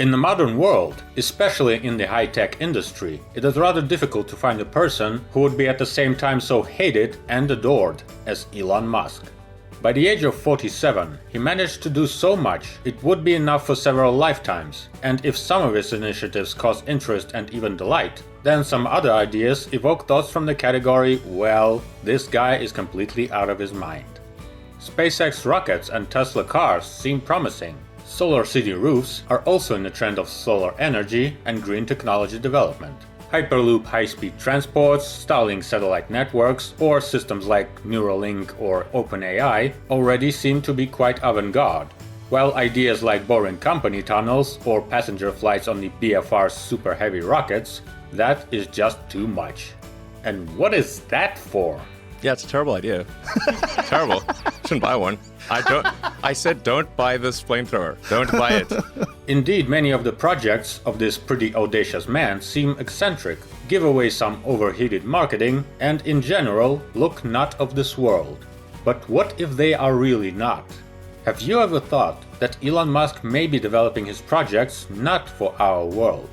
In the modern world, especially in the high-tech industry, it is rather difficult to find a person who would be at the same time so hated and adored as Elon Musk. By the age of 47, he managed to do so much it would be enough for several lifetimes, and if some of his initiatives cause interest and even delight, then some other ideas evoke thoughts from the category, well, this guy is completely out of his mind. SpaceX rockets and Tesla cars seem promising. Solar city roofs are also in the trend of solar energy and green technology development. Hyperloop high-speed transports, Starlink satellite networks, or systems like Neuralink or OpenAI already seem to be quite avant-garde, while ideas like boring company tunnels or passenger flights on the BFR's super heavy rockets, that is just too much. And what is that for? Yeah, it's a terrible idea. Terrible. Shouldn't buy one. I said don't buy this flamethrower. Don't buy it. Indeed, many of the projects of this pretty audacious man seem eccentric, give away some overheated marketing, and in general look not of this world. But what if they are really not? Have you ever thought that Elon Musk may be developing his projects not for our world?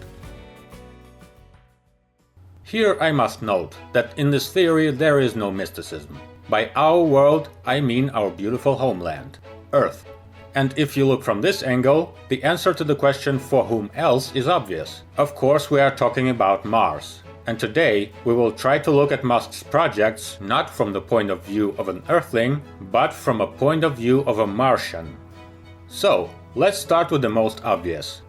Here I must note that in this theory there is no mysticism. By our world, I mean our beautiful homeland, Earth. And if you look from this angle, the answer to the question for whom else is obvious. Of course, we are talking about Mars. And today, we will try to look at Musk's projects not from the point of view of an Earthling, but from a point of view of a Martian. So, let's start with the most obvious.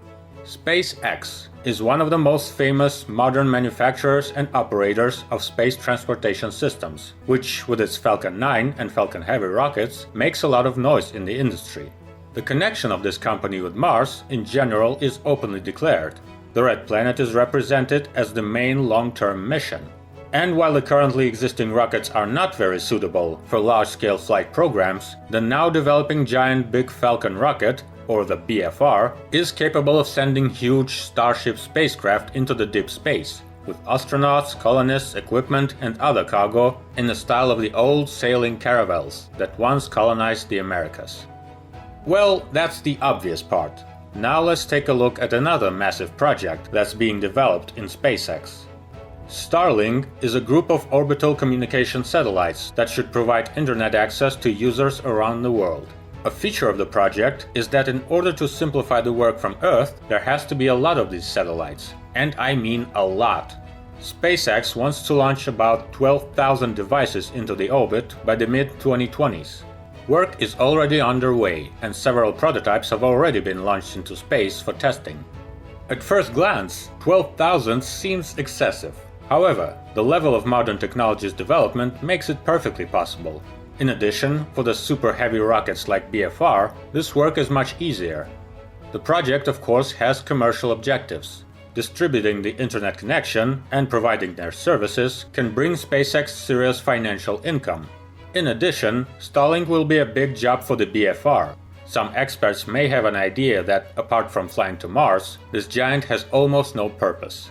SpaceX is one of the most famous modern manufacturers and operators of space transportation systems, which, with its Falcon 9 and Falcon Heavy rockets, makes a lot of noise in the industry. The connection of this company with Mars, in general, is openly declared. The Red Planet is represented as the main long-term mission. And while the currently existing rockets are not very suitable for large-scale flight programs, the now developing giant Big Falcon rocket, or the BFR, is capable of sending huge Starship spacecraft into the deep space, with astronauts, colonists, equipment, and other cargo in the style of the old sailing caravels that once colonized the Americas. Well, that's the obvious part. Now let's take a look at another massive project that's being developed in SpaceX. Starlink is a group of orbital communication satellites that should provide internet access to users around the world. A feature of the project is that in order to simplify the work from Earth, there has to be a lot of these satellites. And I mean a lot. SpaceX wants to launch about 12,000 devices into the orbit by the mid-2020s. Work is already underway, and several prototypes have already been launched into space for testing. At first glance, 12,000 seems excessive. However, the level of modern technology's development makes it perfectly possible. In addition, for the super heavy rockets like BFR, this work is much easier. The project, of course, has commercial objectives. Distributing the internet connection and providing their services can bring SpaceX serious financial income. In addition, Starlink will be a big job for the BFR. Some experts may have an idea that, apart from flying to Mars, this giant has almost no purpose.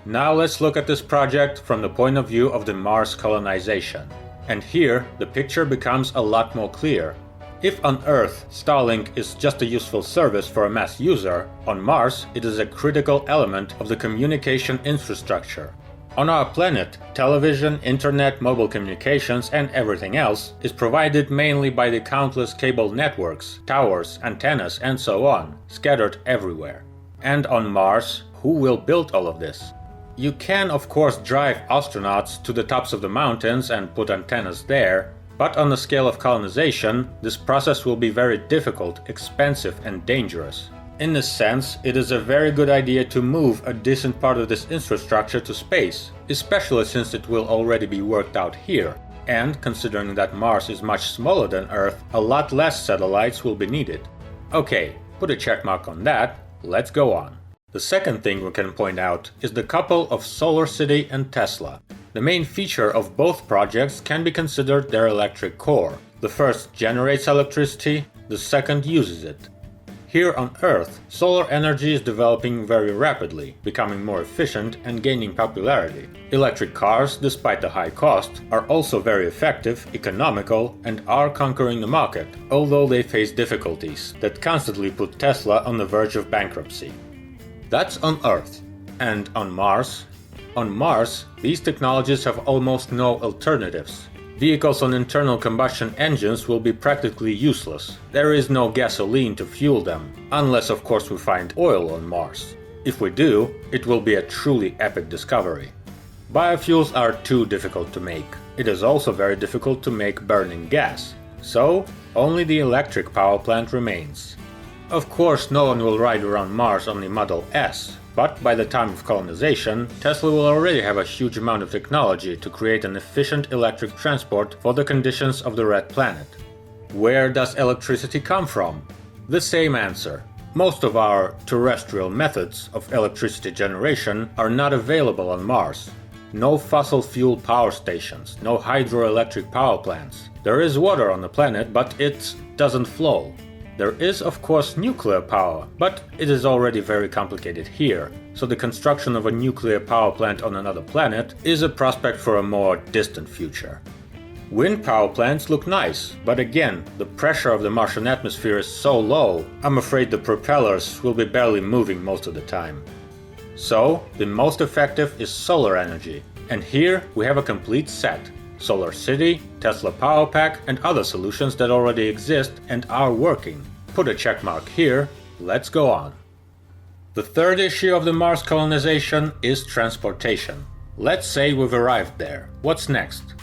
Now let's look at this project from the point of view of the Mars colonization. And here, the picture becomes a lot more clear. If on Earth, Starlink is just a useful service for a mass user, on Mars it is a critical element of the communication infrastructure. On our planet, television, internet, mobile communications and everything else is provided mainly by the countless cable networks, towers, antennas and so on, scattered everywhere. And on Mars, who will build all of this? You can, of course, drive astronauts to the tops of the mountains and put antennas there, but on the scale of colonization, this process will be very difficult, expensive, and dangerous. In this sense, it is a very good idea to move a decent part of this infrastructure to space, especially since it will already be worked out here, and considering that Mars is much smaller than Earth, a lot less satellites will be needed. Okay, put a checkmark on that, let's go on. The second thing we can point out is the couple of SolarCity and Tesla. The main feature of both projects can be considered their electric core. The first generates electricity, the second uses it. Here on Earth, solar energy is developing very rapidly, becoming more efficient and gaining popularity. Electric cars, despite the high cost, are also very effective, economical, and are conquering the market, although they face difficulties that constantly put Tesla on the verge of bankruptcy. That's on Earth. And on Mars? On Mars, these technologies have almost no alternatives. Vehicles on internal combustion engines will be practically useless. There is no gasoline to fuel them, unless of course we find oil on Mars. If we do, it will be a truly epic discovery. Biofuels are too difficult to make. It is also very difficult to make burning gas. So, only the electric power plant remains. Of course, no one will ride around Mars on the Model S, but by the time of colonization, Tesla will already have a huge amount of technology to create an efficient electric transport for the conditions of the Red Planet. Where does electricity come from? The same answer. Most of our terrestrial methods of electricity generation are not available on Mars. No fossil fuel power stations, no hydroelectric power plants. There is water on the planet, but it doesn't flow. There is of course nuclear power, but it is already very complicated here, so the construction of a nuclear power plant on another planet is a prospect for a more distant future. Wind power plants look nice, but again, the pressure of the Martian atmosphere is so low, I'm afraid the propellers will be barely moving most of the time. So, the most effective is solar energy, and here we have a complete set. Solar City, Tesla Power Pack, and other solutions that already exist and are working. Put a check mark here, let's go on. The third issue of the Mars colonization is transportation. Let's say we've arrived there. What's next?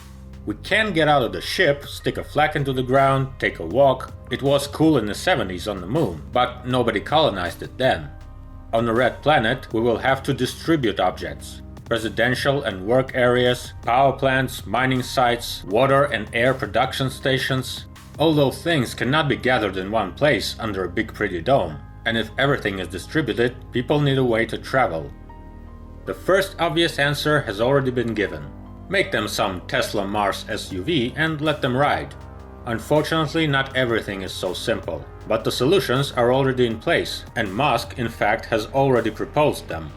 We can get out of the ship, stick a flag into the ground, take a walk. It was cool in the 70s on the moon, but nobody colonized it then. On the Red Planet, we will have to distribute objects. Residential and work areas, power plants, mining sites, water and air production stations. All those things cannot be gathered in one place under a big pretty dome. And if everything is distributed, people need a way to travel. The first obvious answer has already been given. Make them some Tesla Mars SUV and let them ride. Unfortunately, not everything is so simple, but the solutions are already in place, and Musk in fact has already proposed them.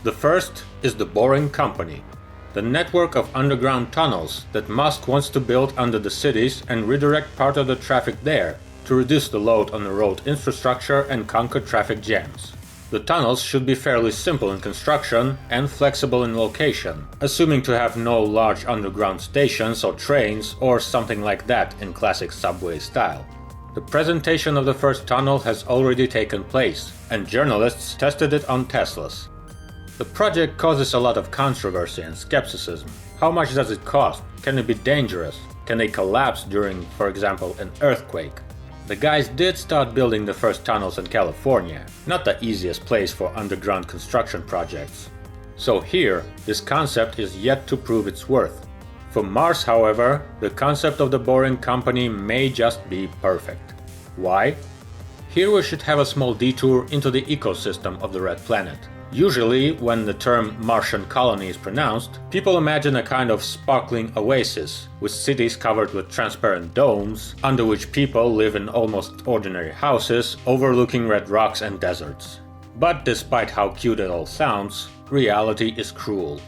The first is the Boring Company, the network of underground tunnels that Musk wants to build under the cities and redirect part of the traffic there to reduce the load on the road infrastructure and conquer traffic jams. The tunnels should be fairly simple in construction and flexible in location, assuming to have no large underground stations or trains or something like that in classic subway style. The presentation of the first tunnel has already taken place, and journalists tested it on Teslas. The project causes a lot of controversy and skepticism. How much does it cost? Can it be dangerous? Can they collapse during, for example, an earthquake? The guys did start building the first tunnels in California, not the easiest place for underground construction projects. So here, this concept is yet to prove its worth. For Mars, however, the concept of the Boring Company may just be perfect. Why? Here we should have a small detour into the ecosystem of the Red Planet. Usually, when the term Martian colony is pronounced, people imagine a kind of sparkling oasis, with cities covered with transparent domes, under which people live in almost ordinary houses overlooking red rocks and deserts. But despite how cute it all sounds, reality is cruel.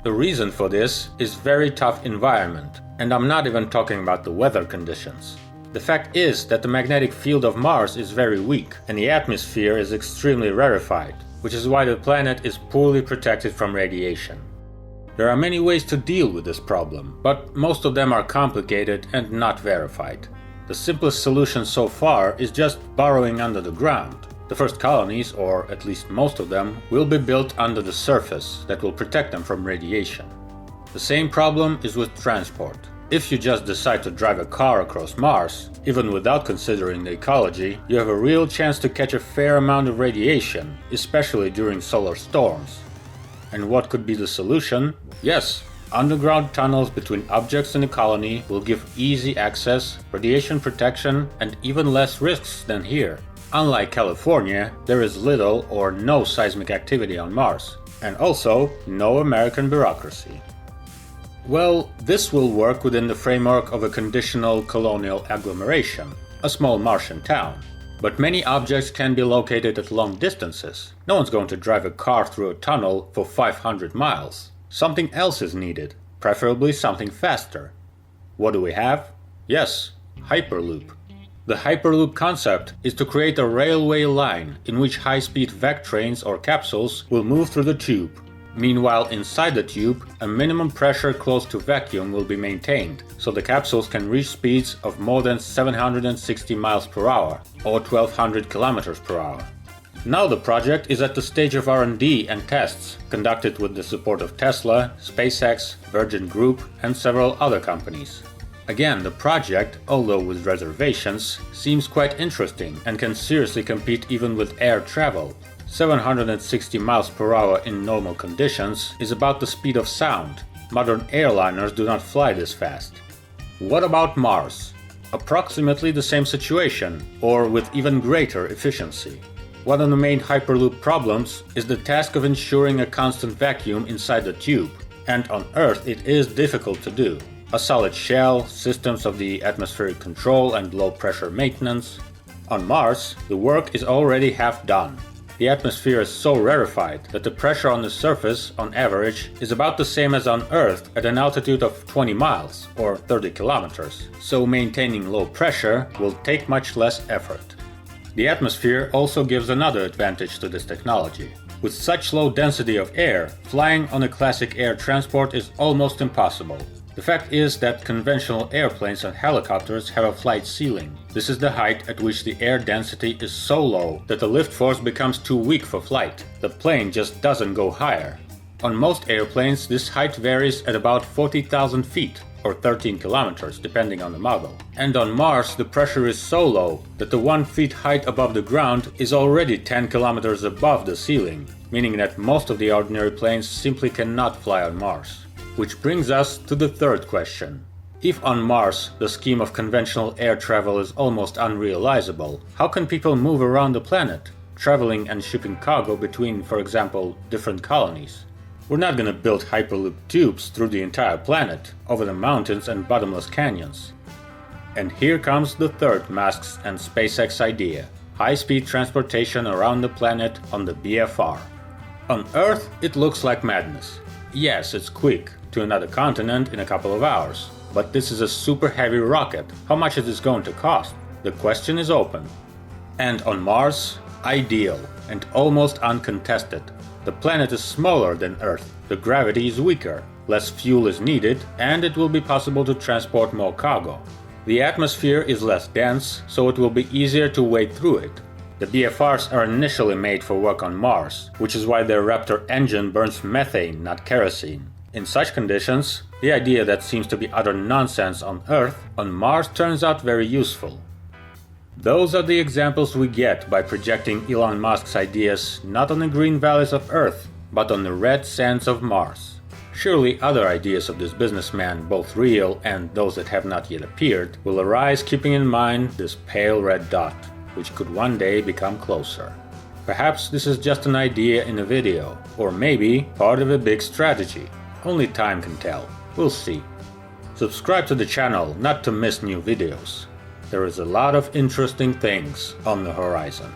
The reason for this is very tough environment, and I'm not even talking about the weather conditions. The fact is that the magnetic field of Mars is very weak, and the atmosphere is extremely rarefied, which is why the planet is poorly protected from radiation. There are many ways to deal with this problem, but most of them are complicated and not verified. The simplest solution so far is just burrowing under the ground. The first colonies, or at least most of them, will be built under the surface that will protect them from radiation. The same problem is with transport. If you just decide to drive a car across Mars, even without considering the ecology, you have a real chance to catch a fair amount of radiation, especially during solar storms. And what could be the solution? Yes, underground tunnels between objects in the colony will give easy access, radiation protection, and even less risks than here. Unlike California, there is little or no seismic activity on Mars, and also no American bureaucracy. Well, this will work within the framework of a conditional colonial agglomeration, a small Martian town. But many objects can be located at long distances. No one's going to drive a car through a tunnel for 500 miles. Something else is needed, preferably something faster. What do we have? Yes, Hyperloop. The Hyperloop concept is to create a railway line in which high-speed VEC trains or capsules will move through the tube. Meanwhile, inside the tube, a minimum pressure close to vacuum will be maintained, so the capsules can reach speeds of more than 760 miles per hour, or 1200 kilometers per hour. Now the project is at the stage of R&D and tests, conducted with the support of Tesla, SpaceX, Virgin Group, and several other companies. Again, the project, although with reservations, seems quite interesting and can seriously compete even with air travel. 760 miles per hour in normal conditions is about the speed of sound. Modern airliners do not fly this fast. What about Mars? Approximately the same situation, or with even greater efficiency. One of the main Hyperloop problems is the task of ensuring a constant vacuum inside the tube, and on Earth it is difficult to do. A solid shell, systems of the atmospheric control and low pressure maintenance. On Mars, the work is already half done. The atmosphere is so rarefied that the pressure on the surface, on average, is about the same as on Earth at an altitude of 20 miles, or 30 kilometers, so maintaining low pressure will take much less effort. The atmosphere also gives another advantage to this technology. With such low density of air, flying on a classic air transport is almost impossible. The fact is that conventional airplanes and helicopters have a flight ceiling. This is the height at which the air density is so low that the lift force becomes too weak for flight. The plane just doesn't go higher. On most airplanes, this height varies at about 40,000 feet, or 13 kilometers, depending on the model. And on Mars, the pressure is so low that the 1 feet height above the ground is already 10 kilometers above the ceiling, meaning that most of the ordinary planes simply cannot fly on Mars. Which brings us to the third question. If on Mars the scheme of conventional air travel is almost unrealizable, how can people move around the planet, traveling and shipping cargo between, for example, different colonies? We're not gonna build Hyperloop tubes through the entire planet, over the mountains and bottomless canyons. And here comes the third Musk's and SpaceX idea: high-speed transportation around the planet on the BFR. On Earth, it looks like madness. Yes, it's quick, to another continent in a couple of hours. But this is a super heavy rocket. How much is this going to cost? The question is open. And on Mars, ideal and almost uncontested. The planet is smaller than Earth, the gravity is weaker, less fuel is needed, and it will be possible to transport more cargo. The atmosphere is less dense, so it will be easier to wade through it. The BFRs are initially made for work on Mars, which is why their Raptor engine burns methane, not kerosene. In such conditions, the idea that seems to be utter nonsense on Earth, on Mars turns out very useful. Those are the examples we get by projecting Elon Musk's ideas not on the green valleys of Earth, but on the red sands of Mars. Surely other ideas of this businessman, both real and those that have not yet appeared, will arise keeping in mind this pale red dot, which could one day become closer. Perhaps this is just an idea in a video, or maybe part of a big strategy. Only time can tell. We'll see. Subscribe to the channel not to miss new videos. There is a lot of interesting things on the horizon.